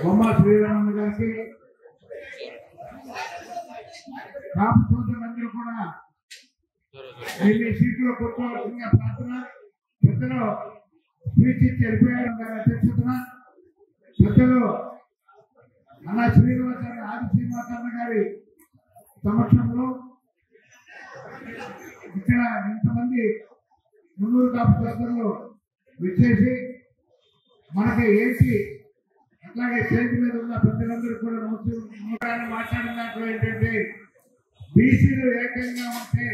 బొమ్మ శ్రీరామన్న గారికి కాపు సోదరులందరూ కూడా మీ సీట్లో కూర్చోవలసిందిగా ప్రార్థన. పెద్దలు స్పీచ్ ఇచ్చి వెళ్ళిపోయారు గారి అధ్యక్షతన. పెద్దలు అన్న శ్రీనివాస ఆది శ్రీనివాసన్న గారి సమక్షంలో ఇక్కడ ఇంతమంది మున్నూరు కాపు సోదరులు విచ్చేసి మనకి ఏంటి అట్లాగే స్టేజ్ మీద ఉన్న పెద్దలందరూ కూడా మాట్లాడిన దాంట్లో ఏంటంటే బీసీలు ఏకంగా ఉంటే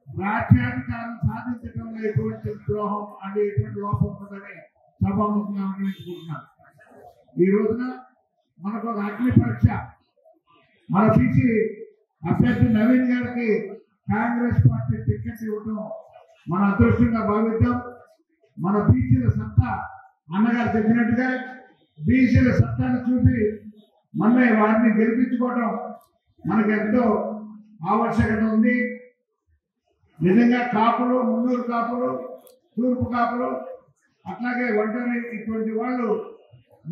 రాజ్యాధికారం సాధించడంలో ఎటువంటి ద్రోహం అది ఎటువంటి లోపం ఉందని సభాముఖంగా నిర్ణయించుకుంటున్నారు. ఈ రోజున మనకు ఒక అగ్ని పరీక్ష. మన బీసీ అభ్యర్థి నవీన్ గారికి కాంగ్రెస్ పార్టీ టికెట్ ఇవ్వడం మన అదృష్టంగా భావిద్దాం. మన బీసీల సత్తా అన్నగారు చెప్పినట్టుగా బీసీల సత్తాను చూపి మన వారిని గెలిపించుకోవడం మనకు ఎంతో ఆవశ్యకత ఉంది. నిజంగా కాపులు, మున్నూరు కాపులు, తూర్పు కాపులు, అట్లాగే ఒంటరి ఇటువంటి వాళ్ళు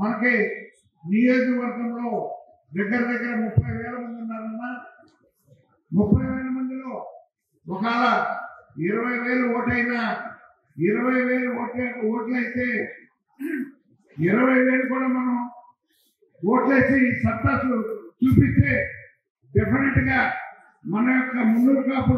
మనకి నియోజకవర్గంలో దగ్గర 30,000 మంది ఉన్నారన్నా. 30,000 మందిలో ఒకవేళ 20,000 ఓటైనా 20,000 ఓట్లు అయితే 20,000 కూడా మనం ఓట్లేసి సత్తా చూపిస్తే డెఫినెట్ గా మన యొక్క మున్నూరు కాపు